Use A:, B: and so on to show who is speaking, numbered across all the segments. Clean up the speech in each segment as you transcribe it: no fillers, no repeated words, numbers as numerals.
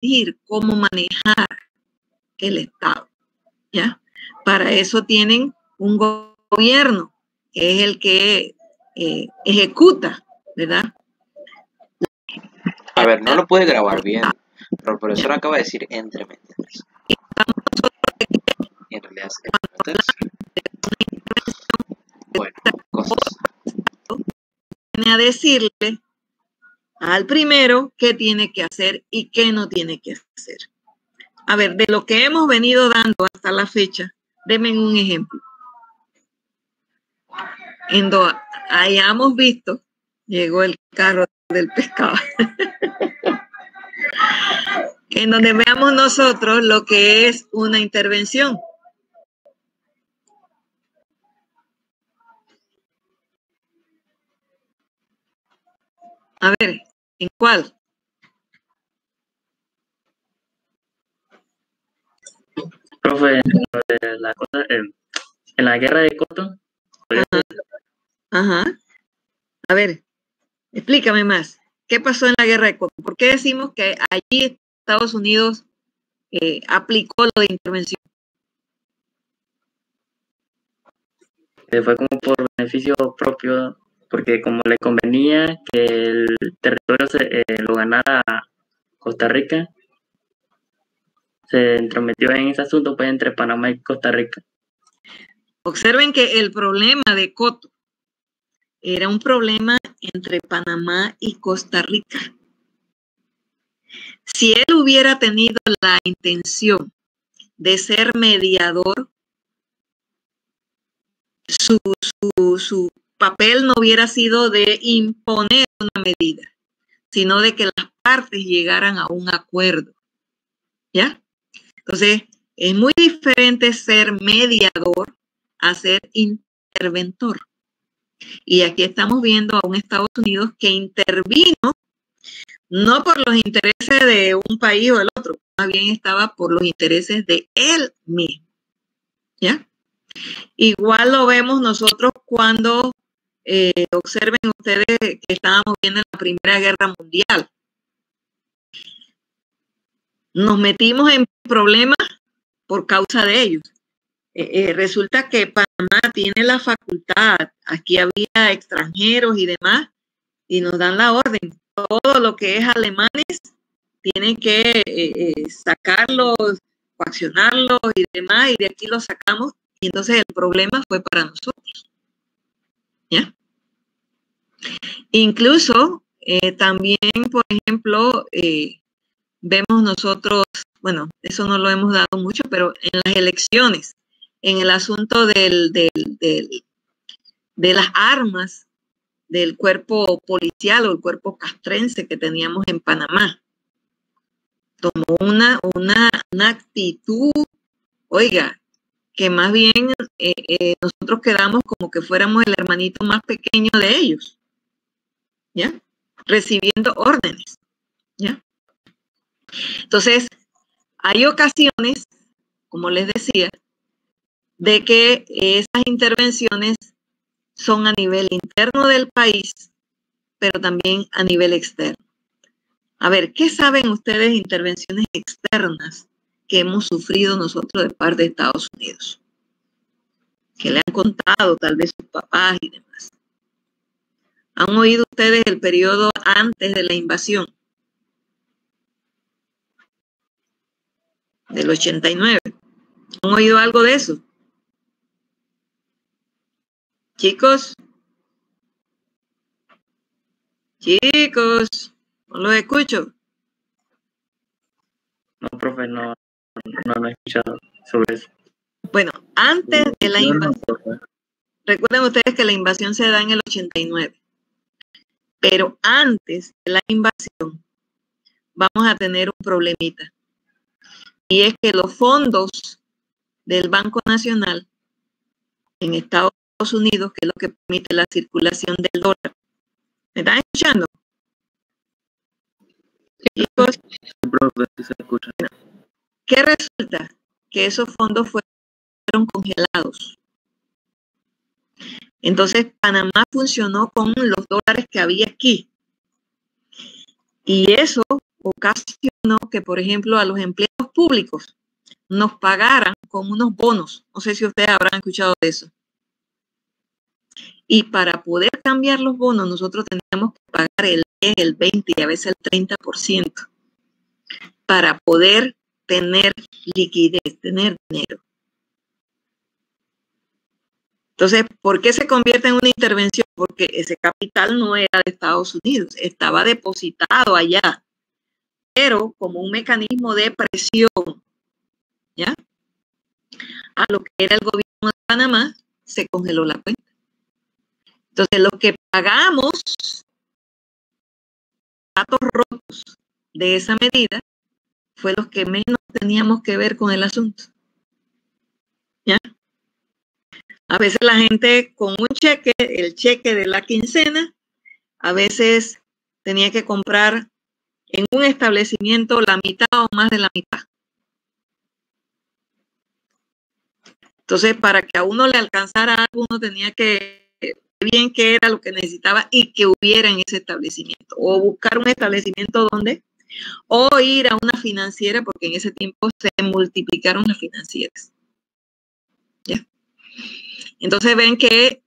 A: dirigir, cómo manejar el Estado, ¿ya? Para eso tienen un gobierno, que es el que ejecuta, ¿verdad?
B: A ver, no lo puede grabar bien, pero el profesor acaba de decir entre mentes. Y en realidad es entre mentes. Bueno, cosas.
A: Viene a decirle al primero qué tiene que hacer y qué no tiene que hacer. A ver, de lo que hemos venido dando hasta la fecha, denme un ejemplo. En donde hayamos visto, llegó el carro del pescado, en donde veamos nosotros lo que es una intervención. A ver, ¿en cuál?
C: Profe, en la guerra de Cotton.
A: Ajá. A ver, explícame más. ¿Qué pasó en la guerra de Cotton? ¿Por qué decimos que allí Estados Unidos aplicó lo de intervención?
C: Fue como por beneficio propio, porque como le convenía que el territorio lo ganara Costa Rica, se entrometió en ese asunto pues entre Panamá y Costa Rica.
A: Observen que el problema de Cotton era un problema entre Panamá y Costa Rica. Si él hubiera tenido la intención de ser mediador, su papel no hubiera sido de imponer una medida, sino de que las partes llegaran a un acuerdo. ¿Ya? Entonces, es muy diferente ser mediador a ser interventor. Y aquí estamos viendo a un Estados Unidos que intervino no por los intereses de un país o del otro, más bien estaba por los intereses de él mismo. ¿Ya? Igual lo vemos nosotros cuando observen ustedes que estábamos viendo en la Primera Guerra Mundial. Nos metimos en problemas por causa de ellos. Resulta que Panamá tiene la facultad, aquí había extranjeros y demás, y nos dan la orden. Todo lo que es alemanes tienen que sacarlos, coaccionarlos y demás, y de aquí los sacamos, y entonces el problema fue para nosotros. ¿Ya? Incluso también, por ejemplo, vemos nosotros, bueno, eso no lo hemos dado mucho, pero en las elecciones, en el asunto de las armas del cuerpo policial o el cuerpo castrense que teníamos en Panamá, tomó una actitud, oiga, que más bien nosotros quedamos como que fuéramos el hermanito más pequeño de ellos, ¿ya? Recibiendo órdenes, ¿ya? Entonces, hay ocasiones, como les decía, de que esas intervenciones son a nivel interno del país, pero también a nivel externo. A ver, ¿qué saben ustedes de intervenciones externas que hemos sufrido nosotros de parte de Estados Unidos? Que le han contado tal vez sus papás y demás. ¿Han oído ustedes el periodo antes de la invasión? Del 89. ¿Han oído algo de eso? Chicos, no los escucho.
C: No, profe, no he escuchado sobre eso.
A: Bueno, antes de la invasión, recuerden ustedes que la invasión se da en el 89, pero antes de la invasión vamos a tener un problemita, y es que los fondos del Banco Nacional en Estados Unidos, que es lo que permite la circulación del dólar, ¿me están escuchando? Chicos, ¿qué resulta? Que esos fondos fueron congelados. Entonces, Panamá funcionó con los dólares que había aquí. Y eso ocasionó que, por ejemplo, a los empleados públicos nos pagaran con unos bonos. No sé si ustedes habrán escuchado de eso. Y para poder cambiar los bonos, nosotros teníamos que pagar el 10, el 20 y a veces el 30% para poder tener liquidez, tener dinero. Entonces, ¿por qué se convierte en una intervención? Porque ese capital no era de Estados Unidos, estaba depositado allá, pero como un mecanismo de presión, ¿ya? A lo que era el gobierno de Panamá, se congeló la cuenta. Entonces, lo que pagamos, datos rotos de esa medida, fue los que menos teníamos que ver con el asunto. ¿Ya? A veces la gente con un cheque, el cheque de la quincena, a veces tenía que comprar en un establecimiento la mitad o más de la mitad. Entonces, para que a uno le alcanzara algo, uno tenía que ver bien qué era lo que necesitaba y que hubiera en ese establecimiento. O buscar un establecimiento donde, o ir a una financiera, porque en ese tiempo se multiplicaron las financieras. ¿Ya? Entonces ven que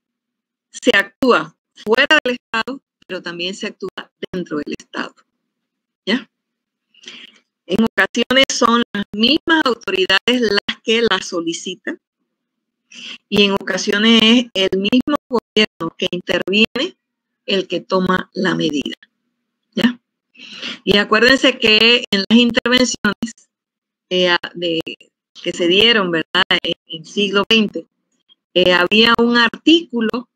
A: se actúa fuera del Estado, pero también se actúa dentro del Estado. ¿Ya? En ocasiones son las mismas autoridades las que la solicitan y en ocasiones es el mismo gobierno que interviene el que toma la medida. ¿Ya? Y acuérdense que en las intervenciones que se dieron, ¿verdad?, en el siglo XX, había un artículo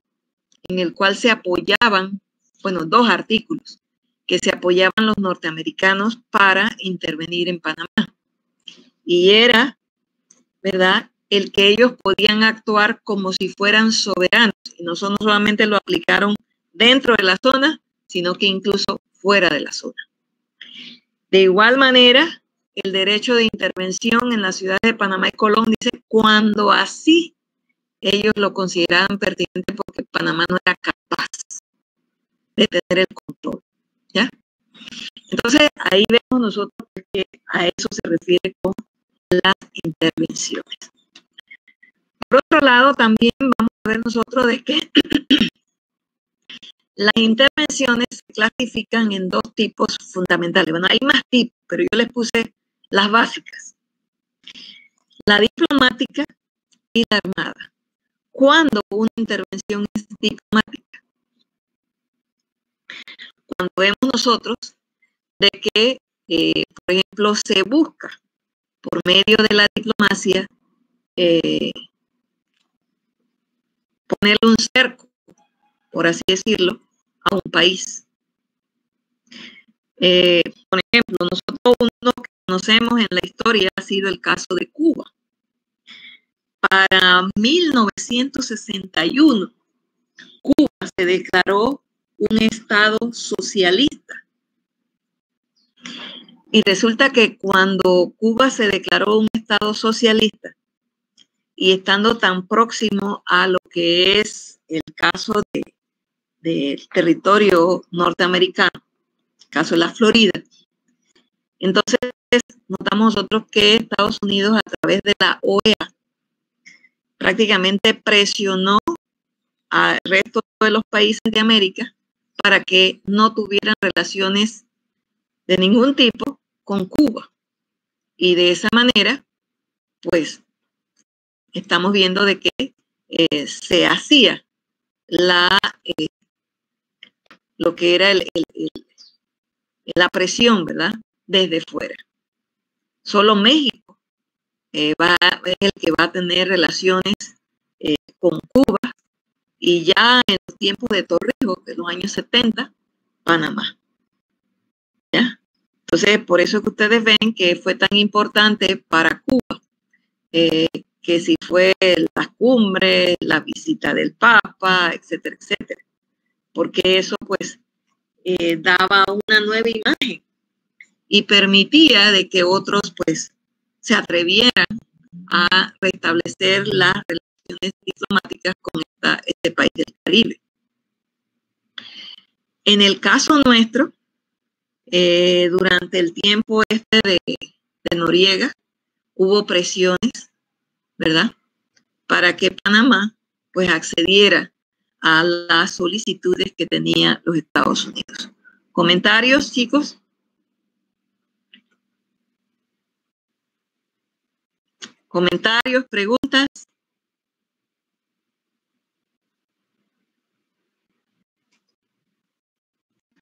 A: en el cual se apoyaban, bueno, dos artículos, que se apoyaban los norteamericanos para intervenir en Panamá. Y era, ¿verdad?, el que ellos podían actuar como si fueran soberanos. Y no solamente lo aplicaron dentro de la zona, sino que incluso fuera de la zona. De igual manera, el derecho de intervención en la ciudad de Panamá y Colón dice cuando así ellos lo consideraban pertinente porque Panamá no era capaz de tener el control. ¿Ya? Entonces, ahí vemos nosotros que a eso se refiere con las intervenciones. Por otro lado, también vamos a ver nosotros de que las intervenciones se clasifican en dos tipos fundamentales. Bueno, hay más tipos, pero yo les puse las básicas. La diplomática y la armada. ¿Cuándo una intervención es diplomática? Cuando vemos nosotros de que, por ejemplo, se busca por medio de la diplomacia ponerle un cerco, por así decirlo, a un país. Por ejemplo, nosotros uno que conocemos en la historia ha sido el caso de Cuba. Para 1961, Cuba se declaró un estado socialista. Y resulta que cuando Cuba se declaró un estado socialista y estando tan próximo a lo que es el caso del territorio norteamericano, el caso de la Florida, entonces notamos nosotros que Estados Unidos a través de la OEA prácticamente presionó al resto de los países de América para que no tuvieran relaciones de ningún tipo con Cuba. Y de esa manera, pues, estamos viendo de que se hacía lo que era la presión, ¿verdad?, desde fuera. Solo México es el que va a tener relaciones con Cuba y ya en los tiempos de Torrijos, de los años 70, Panamá. ¿Ya? Entonces, por eso que ustedes ven que fue tan importante para Cuba, que si fue la cumbre, la visita del Papa, etcétera, etcétera. Porque eso, pues, daba una nueva imagen y permitía de que otros, pues, se atrevieran a restablecer las relaciones diplomáticas con este país del Caribe. En el caso nuestro, Durante el tiempo de Noriega hubo presiones, ¿verdad?, para que Panamá pues accediera a las solicitudes que tenía los Estados Unidos. ¿Comentarios, chicos? ¿Comentarios, preguntas?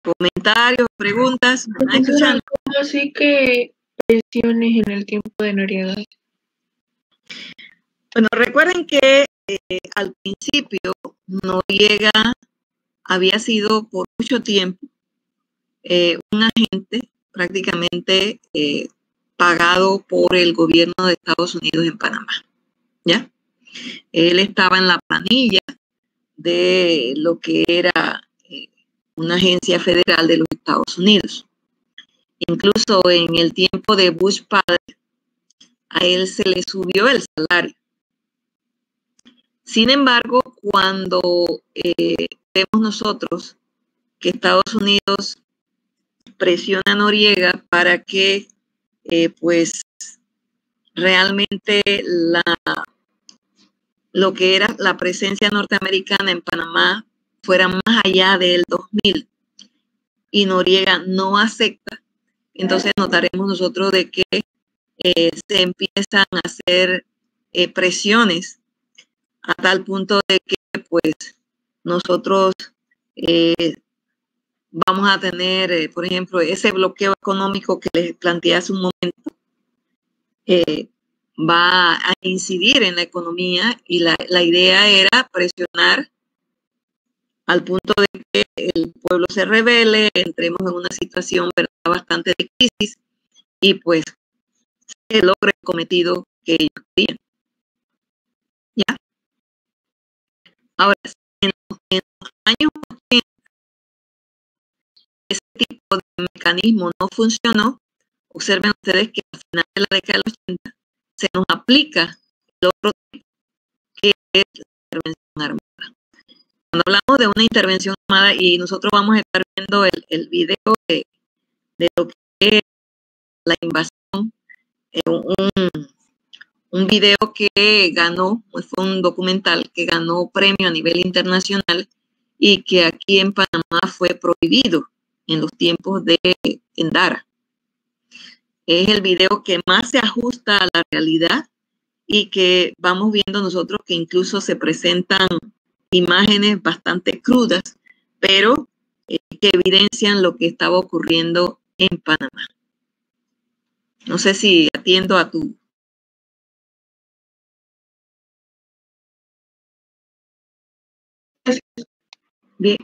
A: ¿Comentarios, preguntas? ¿Me están escuchando?
B: ¿Cómo así que presiones en el tiempo de Noriega?
A: Bueno, recuerden que al principio Noriega había sido por mucho tiempo un agente prácticamente pagado por el gobierno de Estados Unidos en Panamá, ¿ya? Él estaba en la planilla de lo que era una agencia federal de los Estados Unidos. Incluso en el tiempo de Bush padre, a él se le subió el salario. Sin embargo, cuando vemos nosotros que Estados Unidos presiona a Noriega para que pues realmente lo que era la presencia norteamericana en Panamá fuera más allá del 2000 y Noriega no acepta, entonces notaremos nosotros de que se empiezan a hacer presiones a tal punto de que pues nosotros vamos a tener, por ejemplo, ese bloqueo económico que les planteé hace un momento, va a incidir en la economía y la idea era presionar al punto de que el pueblo se rebele, entremos en una situación, ¿verdad?, bastante de crisis y pues se logre el cometido que ellos querían. ¿Ya? Ahora, en los años 80, ese tipo de mecanismo no funcionó. Observen ustedes que al final de la década del 80 se nos aplica el otro tipo, que es la intervención armada. Cuando hablamos de una intervención armada, y nosotros vamos a estar viendo el video de lo que es la invasión, un video que ganó, pues fue un documental que ganó premio a nivel internacional y que aquí en Panamá fue prohibido en los tiempos de Endara. Es el video que más se ajusta a la realidad y que vamos viendo nosotros que incluso se presentan imágenes bastante crudas, pero que evidencian lo que estaba ocurriendo en Panamá. No sé si atiendo a tu... Bien.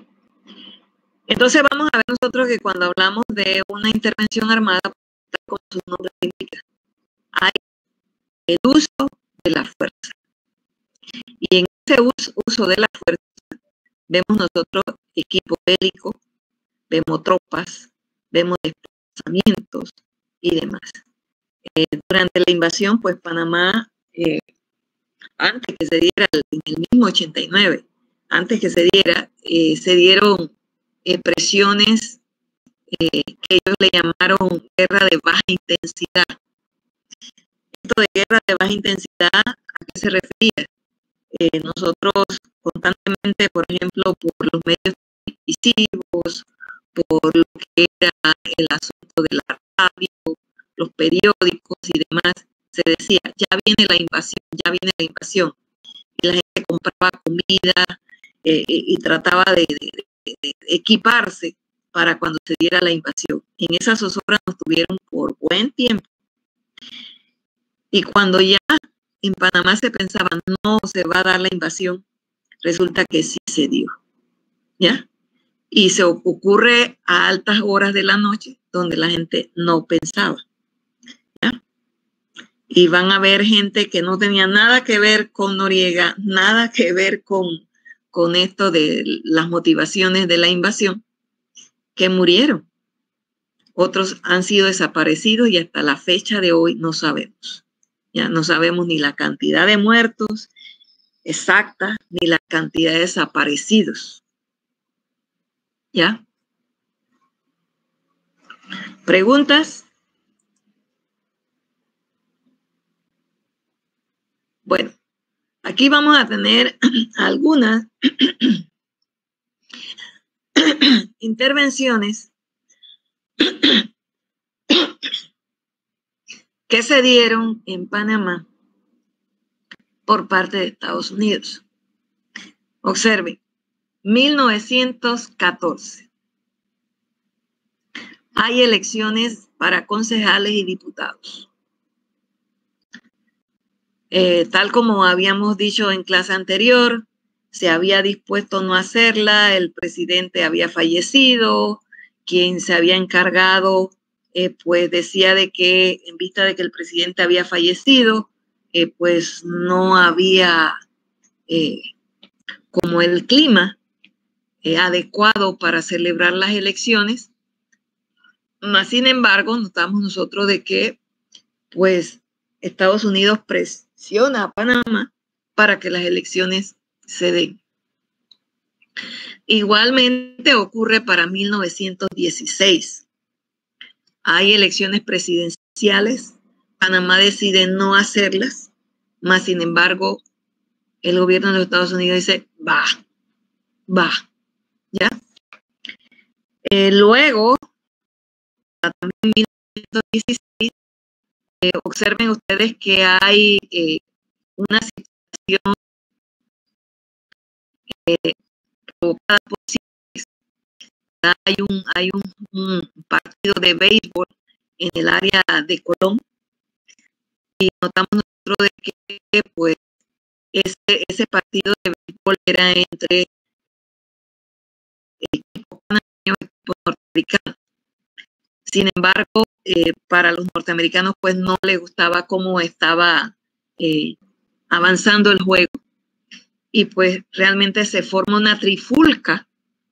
A: Entonces vamos a ver nosotros que cuando hablamos de una intervención armada, como su nombre indica, hay el uso de la fuerza. Y en ese uso de la fuerza vemos nosotros equipo bélico, vemos tropas, vemos desplazamientos y demás. Durante la invasión, pues Panamá, antes que se diera, en el mismo 89, antes que se diera, se dieron presiones que ellos le llamaron guerra de baja intensidad. Esto de guerra de baja intensidad, ¿a qué se refería? Nosotros constantemente, por ejemplo, por los medios televisivos, por lo que era el asunto de la radio, los periódicos y demás, se decía, ya viene la invasión. Y la gente compraba comida y trataba de equiparse para cuando se diera la invasión. En esas zozobras nos tuvieron por buen tiempo. Y cuando ya en Panamá se pensaba, no se va a dar la invasión, resulta que sí se dio, ¿ya? Y se ocurre a altas horas de la noche, donde la gente no pensaba, ¿ya? Y van a ver gente que no tenía nada que ver con Noriega, nada que ver con esto de las motivaciones de la invasión, que murieron. Otros han sido desaparecidos y hasta la fecha de hoy no sabemos. Ya no sabemos ni la cantidad de muertos exacta ni la cantidad de desaparecidos. ¿Ya? ¿Preguntas? Bueno, aquí vamos a tener algunas intervenciones que se dieron en Panamá por parte de Estados Unidos. Observen, 1914. Hay elecciones para concejales y diputados. Tal como habíamos dicho en clase anterior, se había dispuesto no hacerla, el presidente había fallecido, quien se había encargado, pues decía de que en vista de que el presidente había fallecido, pues no había como el clima adecuado para celebrar las elecciones. Más sin embargo, notamos nosotros de que pues Estados Unidos presiona a Panamá para que las elecciones se den. Igualmente ocurre para 1916. Hay elecciones presidenciales, Panamá decide no hacerlas, más sin embargo, el gobierno de los Estados Unidos dice, va, ¿ya? Luego, también en 1916, observen ustedes que hay una situación provocada por ciclones. Hay un partido de béisbol en el área de Colón y notamos nosotros de que pues ese partido de béisbol era entre equipos panameños y equipos norteamericanos. Sin embargo, para los norteamericanos pues no les gustaba cómo estaba avanzando el juego y pues realmente se forma una trifulca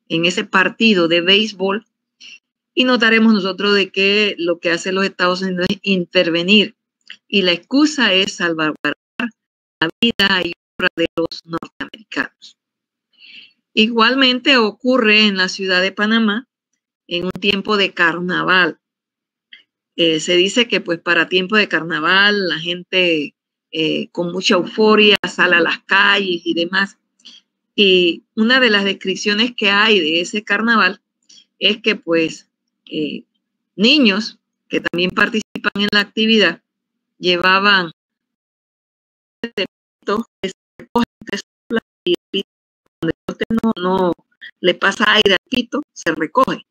A: en ese partido de béisbol y notaremos nosotros de que lo que hacen los Estados Unidos es intervenir y la excusa es salvaguardar la vida y obra de los norteamericanos. Igualmente ocurre en la ciudad de Panamá en un tiempo de carnaval. Se dice que pues para tiempo de carnaval la gente con mucha euforia sale a las calles y demás. Y una de las descripciones que hay de ese carnaval es que pues niños que también participan en la actividad llevaban pito que se recogen, y el pito, cuando usted no le pasa aire al pito, se recoge.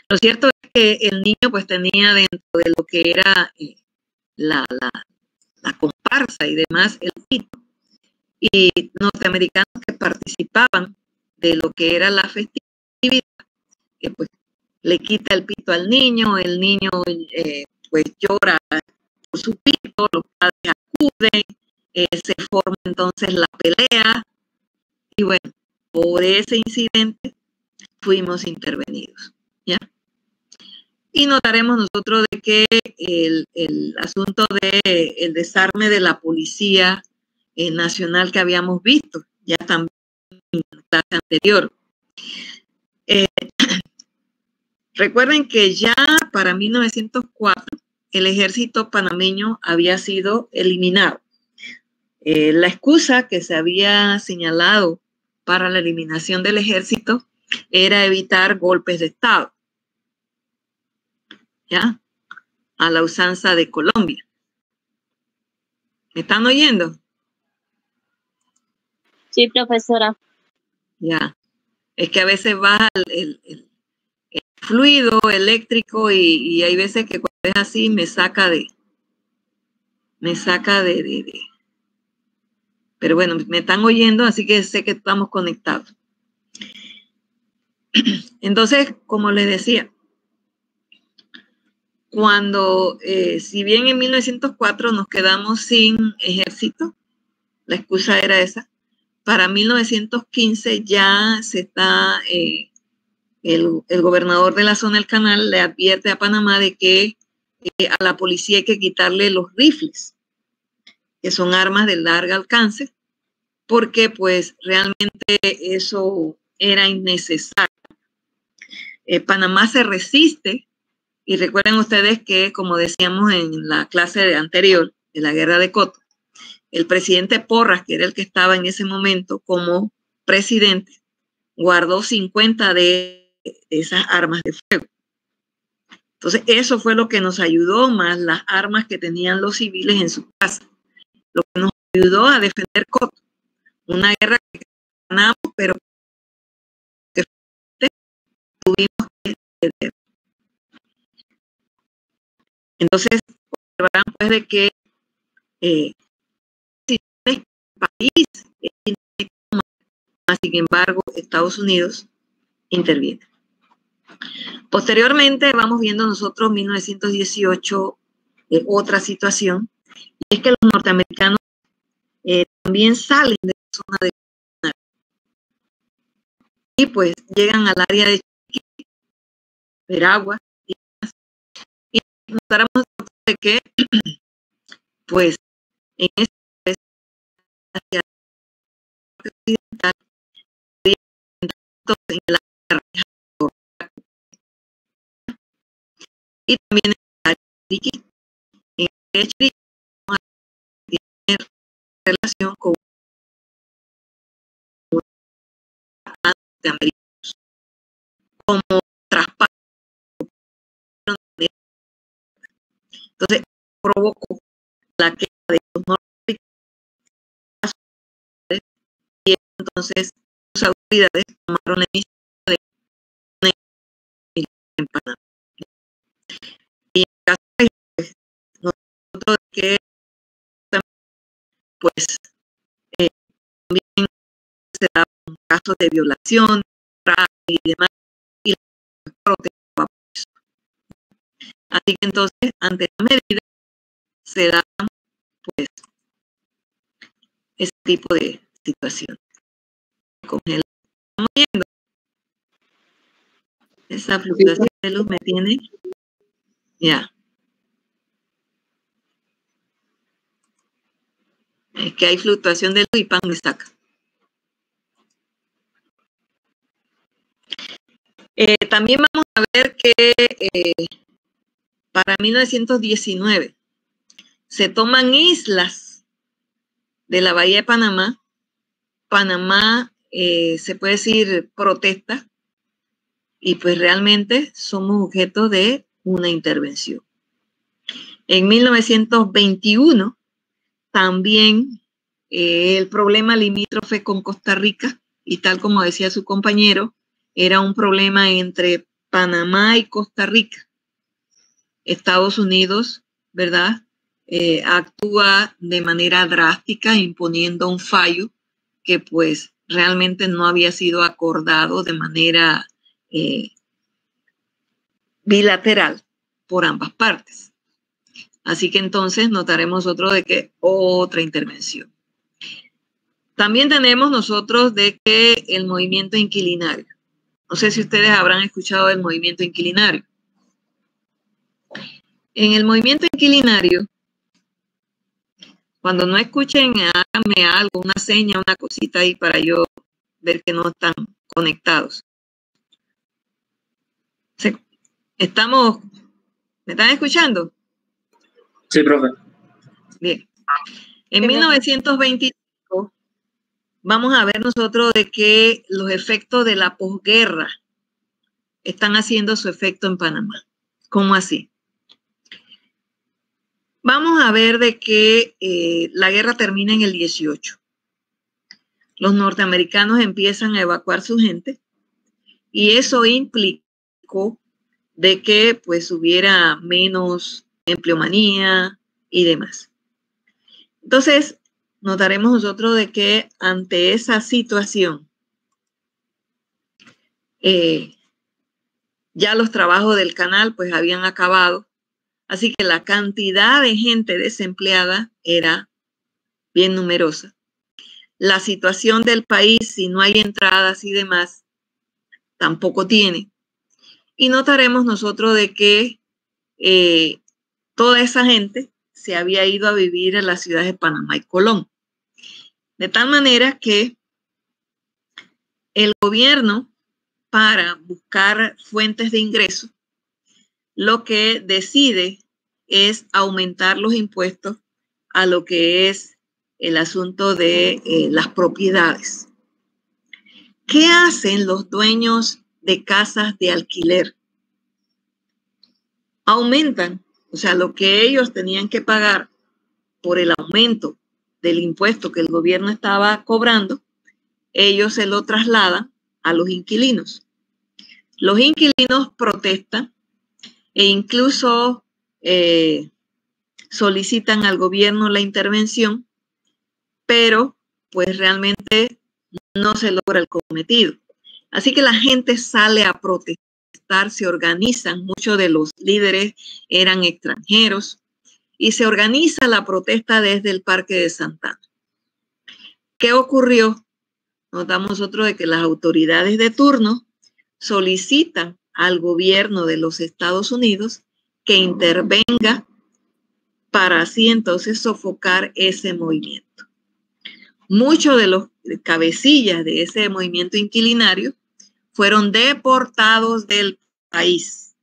A: Lo cierto es que el niño pues tenía dentro de lo que era la comparsa y demás el pito. Y norteamericanos que participaban de lo que era la festividad, que pues le quita el pito al niño, el niño pues llora por su pito, los padres acuden, se forma entonces la pelea y bueno, por ese incidente fuimos intervenidos, ¿ya? Y notaremos nosotros de que el asunto del desarme de la policía nacional que habíamos visto ya también en la clase anterior. Recuerden que ya para 1904 el ejército panameño había sido eliminado. La excusa que se había señalado para la eliminación del ejército era evitar golpes de Estado, ¿ya? A la usanza de Colombia. ¿Me están oyendo?
D: Sí, profesora.
A: Ya. Es que a veces baja el fluido eléctrico y hay veces que cuando es así me saca de. Pero bueno, me están oyendo, así que sé que estamos conectados. Entonces, como les decía, cuando, si bien en 1904 nos quedamos sin ejército, la excusa era esa, para 1915 ya se está, el gobernador de la zona del canal le advierte a Panamá de que a la policía hay que quitarle los rifles, que son armas de largo alcance, porque pues realmente eso era innecesario. Panamá se resiste Y recuerden ustedes que, como decíamos en la clase anterior de la guerra de Coto, el presidente Porras, que era el que estaba en ese momento como presidente, guardó 50 de esas armas de fuego. Entonces, eso fue lo que nos ayudó, más las armas que tenían los civiles en su casa. Lo que nos ayudó a defender Coto. Una guerra que ganamos, pero que tuvimos que perder. Entonces, observarán pues de que el país sin embargo, Estados Unidos interviene. Posteriormente vamos viendo nosotros 1918 otra situación, y es que los norteamericanos también salen de la zona de y pues llegan al área de Chiquí, Veragua, y notaremos de que pues en esta área occidental en la y también en la área de Chiquí, en el Chiquí tiene relación con norteamericanos como traspaso. Entonces provocó la queda de los norteamericanos y entonces las autoridades tomaron la iniciativa de una en Panamá. Y en el caso de pues, nosotros que pues también se daban casos de violación y demás, y la protestaba por eso. Así que entonces, ante la medida, se da pues ese tipo de situación. Estamos viendo esa fluctuación de luz me tiene ya. Es que hay fluctuación de luz y pan me saca. También vamos a ver que para 1919 se toman islas de la Bahía de Panamá. Panamá, se puede decir, protesta, y pues realmente somos objeto de una intervención. En 1921 también el problema limítrofe con Costa Rica, y tal como decía su compañero, era un problema entre Panamá y Costa Rica. Estados Unidos, ¿verdad? Actúa de manera drástica imponiendo un fallo que pues realmente no había sido acordado de manera bilateral por ambas partes. Así que entonces notaremos otro de que otra intervención. También tenemos nosotros de que el movimiento inquilinario. No sé si ustedes habrán escuchado del movimiento inquilinario. En el movimiento inquilinario, cuando no escuchen, háganme algo, una seña, una cosita ahí para yo ver que no están conectados. Estamos, ¿me están escuchando?
C: Sí, profe.
A: Bien. En 1925 vamos a ver nosotros de que los efectos de la posguerra están haciendo su efecto en Panamá. ¿Cómo así? Vamos a ver de que la guerra termina en el 18. Los norteamericanos empiezan a evacuar su gente y eso implicó de que pues hubiera menos empleomanía y demás. Entonces, notaremos nosotros de que ante esa situación ya los trabajos del canal pues habían acabado, así que la cantidad de gente desempleada era bien numerosa. La situación del país, si no hay entradas y demás, tampoco tiene. Y notaremos nosotros de que toda esa gente se había ido a vivir a las ciudades de Panamá y Colón. De tal manera que el gobierno, para buscar fuentes de ingreso, lo que decide es aumentar los impuestos a lo que es el asunto de las propiedades. ¿Qué hacen los dueños de casas de alquiler? Aumentan, o sea, lo que ellos tenían que pagar por el aumento del impuesto que el gobierno estaba cobrando, ellos se lo trasladan a los inquilinos. Los inquilinos protestan e incluso solicitan al gobierno la intervención, pero pues realmente no se logra el cometido. Así que la gente sale a protestar, se organizan, muchos de los líderes eran extranjeros, y se organiza la protesta desde el Parque de Santana. ¿Qué ocurrió? Notamos nosotros de que las autoridades de turno solicitan al gobierno de los Estados Unidos que intervenga para así entonces sofocar ese movimiento. Muchos de los cabecillas de ese movimiento inquilinario fueron deportados del país,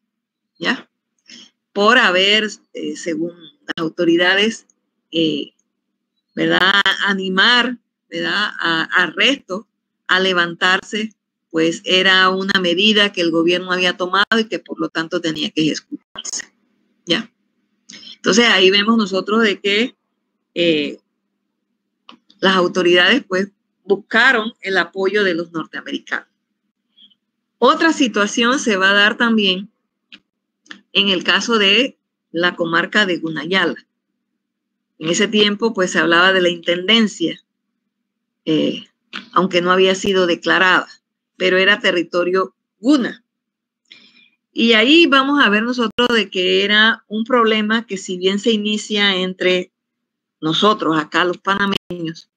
A: ¿ya? Por haber, según las autoridades, ¿verdad?, animar, ¿verdad?, a arresto, a levantarse, pues era una medida que el gobierno había tomado y que por lo tanto tenía que ejecutarse, ¿ya? Entonces ahí vemos nosotros de que las autoridades pues buscaron el apoyo de los norteamericanos. Otra situación se va a dar también en el caso de la comarca de Gunayala. En ese tiempo pues se hablaba de la intendencia, aunque no había sido declarada, pero era territorio guna. Y ahí vamos a ver nosotros de que era un problema que, si bien se inicia entre nosotros, acá los panameños,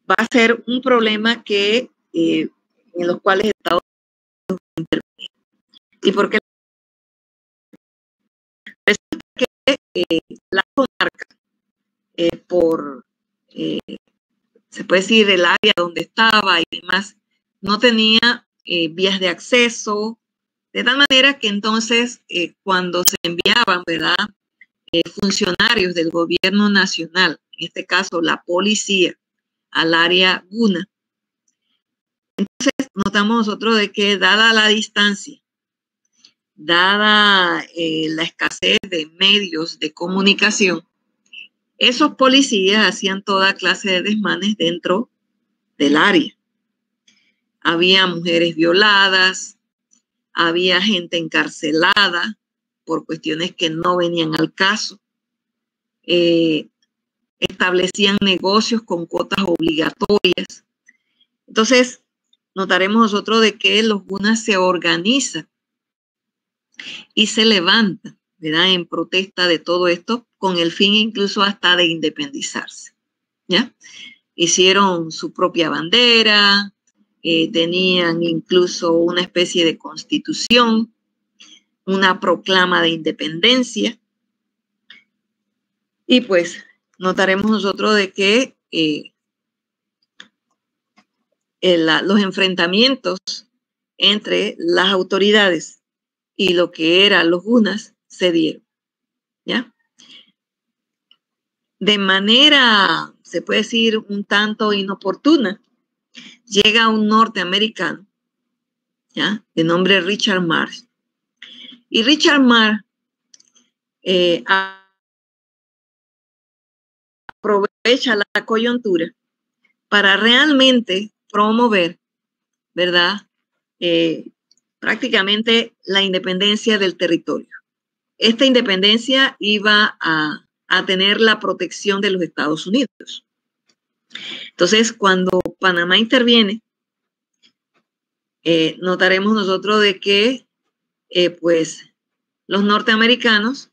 A: va a ser un problema que en los cuales Estados Unidos interviene. ¿Y por qué? Resulta que la comarca, se puede decir, el área donde estaba y demás, no tenía vías de acceso, de tal manera que entonces cuando se enviaban, ¿verdad?, funcionarios del gobierno nacional, en este caso la policía, al área guna, entonces notamos nosotros de que, dada la distancia, dada la escasez de medios de comunicación, esos policías hacían toda clase de desmanes dentro del área. Había mujeres violadas, había gente encarcelada por cuestiones que no venían al caso. Establecían negocios con cuotas obligatorias. Entonces, notaremos nosotros de que los gunas se organizan y se levantan, ¿verdad?, en protesta de todo esto, con el fin incluso hasta de independizarse, ¿ya? Hicieron su propia bandera, tenían incluso una especie de constitución, una proclama de independencia, y pues notaremos nosotros de que los enfrentamientos entre las autoridades y lo que eran los gunas se dieron, ¿ya? De manera, se puede decir, un tanto inoportuna, llega un norteamericano, ¿ya?, de nombre Richard Marsh. Y Richard Marsh aprovecha la coyuntura para realmente promover, ¿verdad?, prácticamente la independencia del territorio. Esta independencia iba a tener la protección de los Estados Unidos. Entonces, cuando Panamá interviene, notaremos nosotros de que pues los norteamericanos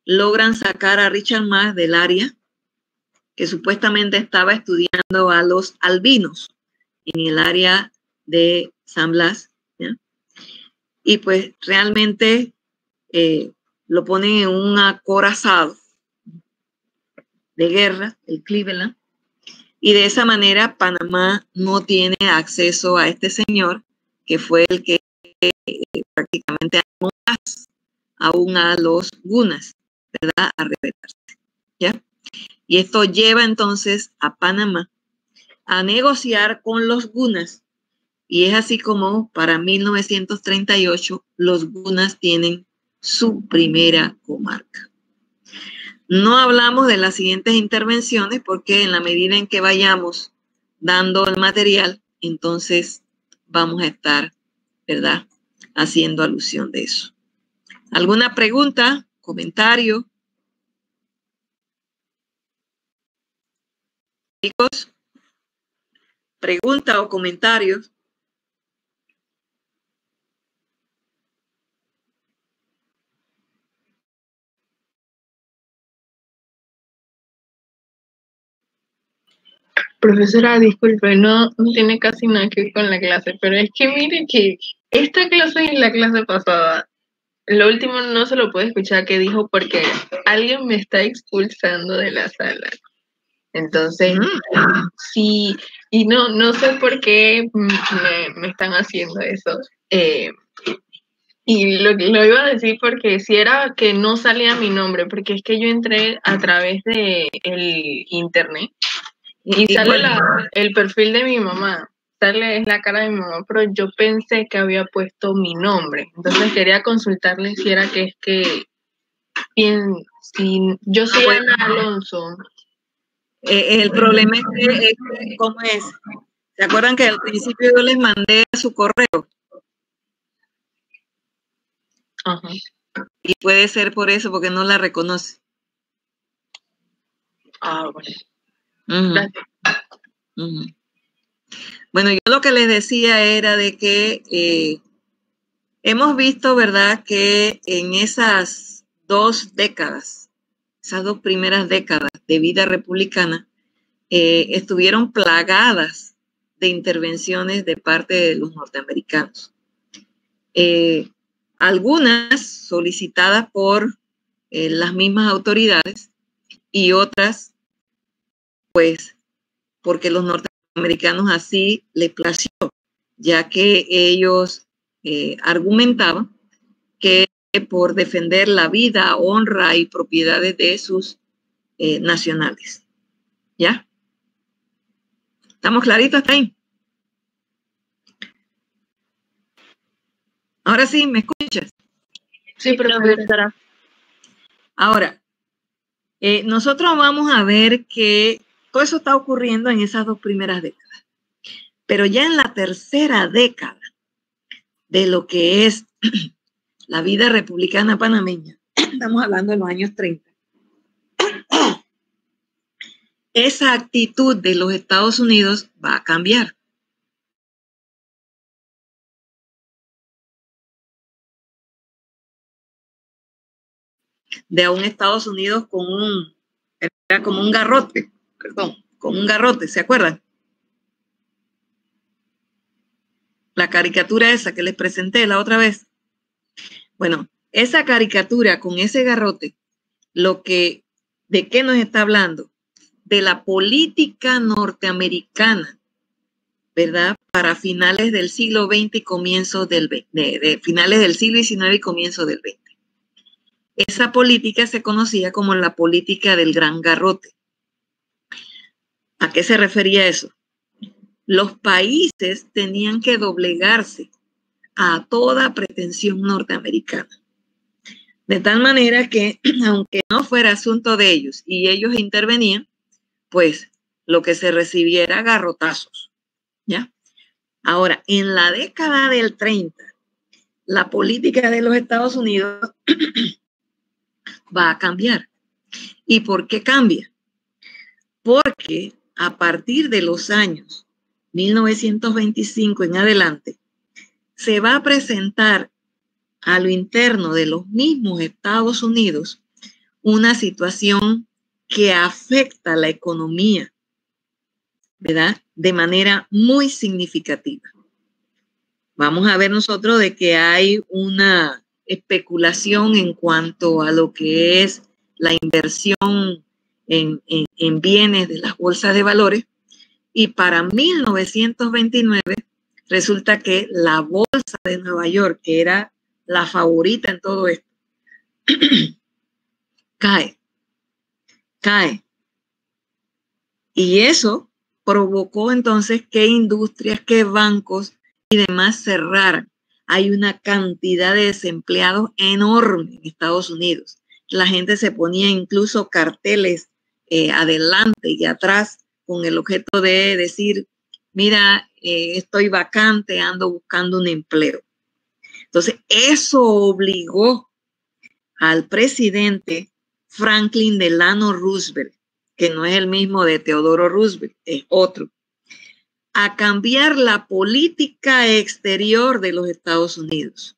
A: logran sacar a Richard Marsh del área, que supuestamente estaba estudiando a los albinos en el área de San Blas, ¿ya? Y pues realmente lo ponen en un acorazado de guerra, el Cleveland, y de esa manera Panamá no tiene acceso a este señor, que fue el que prácticamente armó más aún a los gunas, ¿verdad?, a rebelarse, ¿ya? Y esto lleva entonces a Panamá a negociar con los gunas, y es así como para 1938 los gunas tienen su primera comarca. No hablamos de las siguientes intervenciones porque en la medida en que vayamos dando el material, entonces vamos a estar, ¿verdad?, haciendo alusión de eso. ¿Alguna pregunta? ¿Comentario? Chicos, ¿pregunta o comentarios?
B: Profesora, disculpe, no tiene casi nada que ver con la clase, pero es que mire que esta clase y la clase pasada, lo último no se lo puedo escuchar que dijo porque alguien me está expulsando de la sala. Entonces, sí, y no sé por qué me están haciendo eso. Y lo iba a decir porque si era que no salía mi nombre, porque es que yo entré a través de el internet y sale el perfil de mi mamá, sale la cara de mi mamá, pero yo pensé que había puesto mi nombre. Entonces quería consultarle si era que es que si yo soy Ana Alonso.
A: El problema es que, ¿cómo es? ¿Se acuerdan que al principio yo les mandé su correo?
B: Ajá.
A: Y puede ser por eso, porque no la reconoce.
B: Ah, bueno.
A: Gracias. Bueno, yo lo que les decía era de que hemos visto, ¿verdad?, que en esas 2 décadas, esas 2 primeras décadas de vida republicana, estuvieron plagadas de intervenciones de parte de los norteamericanos. Algunas solicitadas por las mismas autoridades y otras, pues, porque los norteamericanos así les plació, ya que ellos argumentaban que por defender la vida, honra y propiedades de sus nacionales. ¿Ya? ¿Estamos claritos hasta ahí? Ahora sí, ¿me escuchas?
B: Sí, profesora.
A: Ahora, nosotros vamos a ver que todo eso está ocurriendo en esas 2 primeras décadas. Pero ya en la tercera década de lo que es la vida republicana panameña, estamos hablando de los años 30, esa actitud de los Estados Unidos va a cambiar. De un Estados Unidos era como un garrote, con un garrote, ¿se acuerdan? La caricatura esa que les presenté la otra vez. Bueno, esa caricatura con ese garrote, ¿de qué nos está hablando? De la política norteamericana, ¿verdad?, para finales del siglo XX y comienzos de finales del siglo XIX y comienzos del XX. Esa política se conocía como la política del gran garrote. ¿A qué se refería eso? Los países tenían que doblegarse a toda pretensión norteamericana. De tal manera que, aunque no fuera asunto de ellos y ellos intervenían, pues lo que se recibiera garrotazos, ¿ya? Ahora, en la década del 30, la política de los Estados Unidos va a cambiar. ¿Y por qué cambia? Porque a partir de los años 1925 en adelante, se va a presentar a lo interno de los mismos Estados Unidos una situación que afecta la economía, ¿verdad?, de manera muy significativa. Vamos a ver nosotros de que hay una especulación en cuanto a lo que es la inversión en bienes de las bolsas de valores, y para 1929 resulta que la bolsa de Nueva York, que era la favorita en todo esto, cae. Y eso provocó entonces que industrias, que bancos y demás cerraran. Hay una cantidad de desempleados enorme en Estados Unidos. La gente se ponía incluso carteles adelante y atrás con el objeto de decir, mira, estoy vacante, ando buscando un empleo. Entonces, eso obligó al presidente Franklin Delano Roosevelt, que no es el mismo de Teodoro Roosevelt, es otro, a cambiar la política exterior de los Estados Unidos,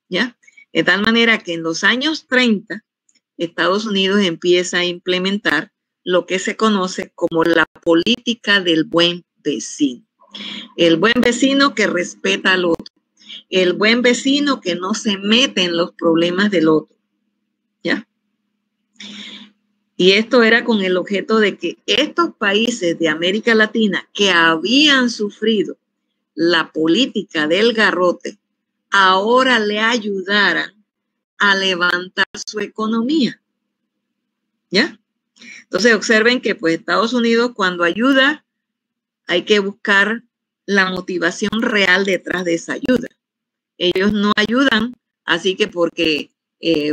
A: ¿ya? De tal manera que en los años 30, Estados Unidos empieza a implementar lo que se conoce como la política del buen vecino. El buen vecino que respeta al otro. El buen vecino que no se mete en los problemas del otro, ¿ya? Y esto era con el objeto de que estos países de América Latina que habían sufrido la política del garrote, ahora le ayudaran a levantar su economía, ¿ya? Entonces observen que pues Estados Unidos cuando ayuda hay que buscar la motivación real detrás de esa ayuda. Ellos no ayudan, así que porque,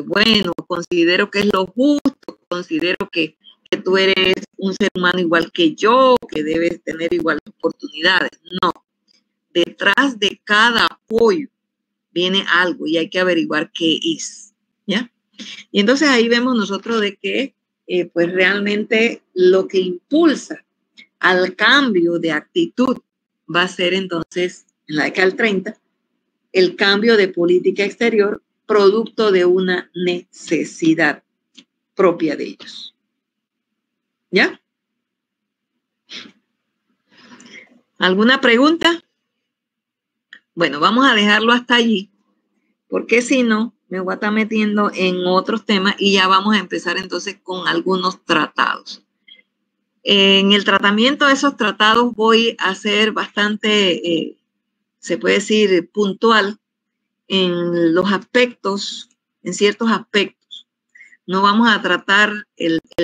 A: bueno, considero que es lo justo, considero que tú eres un ser humano igual que yo, que debes tener iguales oportunidades. No, detrás de cada apoyo viene algo y hay que averiguar qué es, ¿ya? Y entonces ahí vemos nosotros de que pues realmente lo que impulsa al cambio de actitud va a ser entonces en la década del 30 el cambio de política exterior producto de una necesidad propia de ellos. ¿Ya? ¿Alguna pregunta? Bueno, vamos a dejarlo hasta allí, porque si no, me voy a estar metiendo en otros temas y ya vamos a empezar entonces con algunos tratados. En el tratamiento de esos tratados voy a ser bastante, se puede decir, puntual en los aspectos, en ciertos aspectos. No vamos a tratar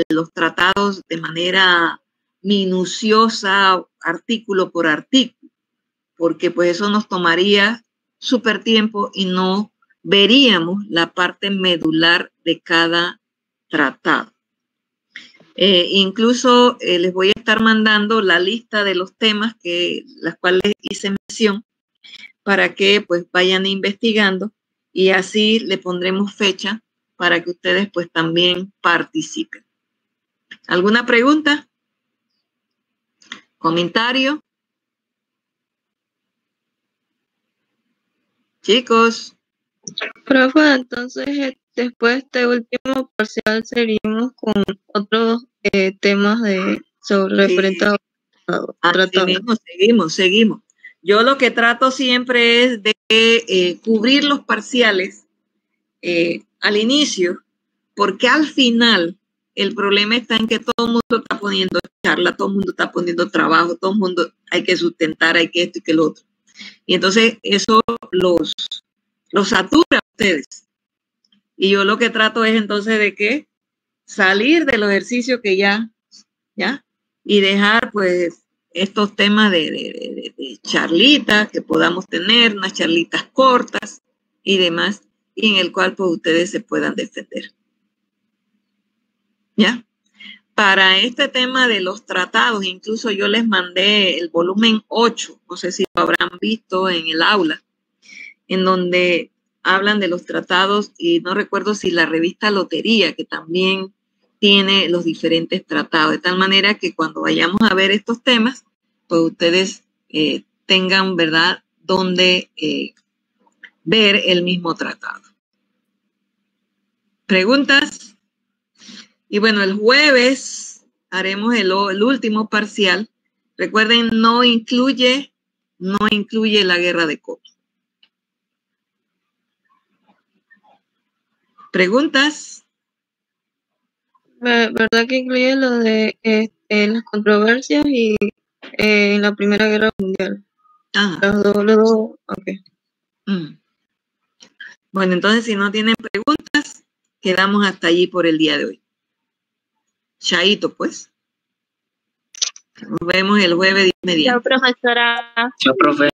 A: los tratados de manera minuciosa, artículo por artículo, porque pues eso nos tomaría súper tiempo y no veríamos la parte medular de cada tratado. Incluso les voy a estar mandando la lista de los temas las cuales hice mención para que pues vayan investigando y así le pondremos fecha para que ustedes pues también participen. ¿Alguna pregunta? ¿Comentario? Chicos.
B: Profe, entonces después de este último parcial seguimos con otros temas sobre referente a
A: tratados. Seguimos. Yo lo que trato siempre es de cubrir los parciales al inicio, porque al final el problema está en que todo el mundo está poniendo charla, todo el mundo está poniendo trabajo, todo el mundo hay que sustentar, hay que esto y que lo otro. Y entonces eso los satura a ustedes. Y yo lo que trato es entonces de que salir del ejercicio que ya, y dejar pues estos temas de charlitas que podamos tener, unas charlitas cortas y demás, y en el cual pues ustedes se puedan defender. ¿Ya? Para este tema de los tratados, incluso yo les mandé el volumen 8, no sé si lo habrán visto en el aula, en donde hablan de los tratados y no recuerdo si la revista Lotería, que también tiene los diferentes tratados, de tal manera que cuando vayamos a ver estos temas, pues ustedes tengan, ¿verdad?, donde ver el mismo tratado. ¿Preguntas? Y bueno, el jueves haremos el último parcial. Recuerden, no incluye la guerra de Coto. ¿Preguntas?
B: ¿Verdad que incluye lo de las controversias y la Primera Guerra Mundial? Los dos, ok.
A: Bueno, entonces si no tienen preguntas, quedamos hasta allí por el día de hoy. Chaito, pues. Nos vemos el jueves de inmediato.
D: Chao, profesora.
C: Chao, profe.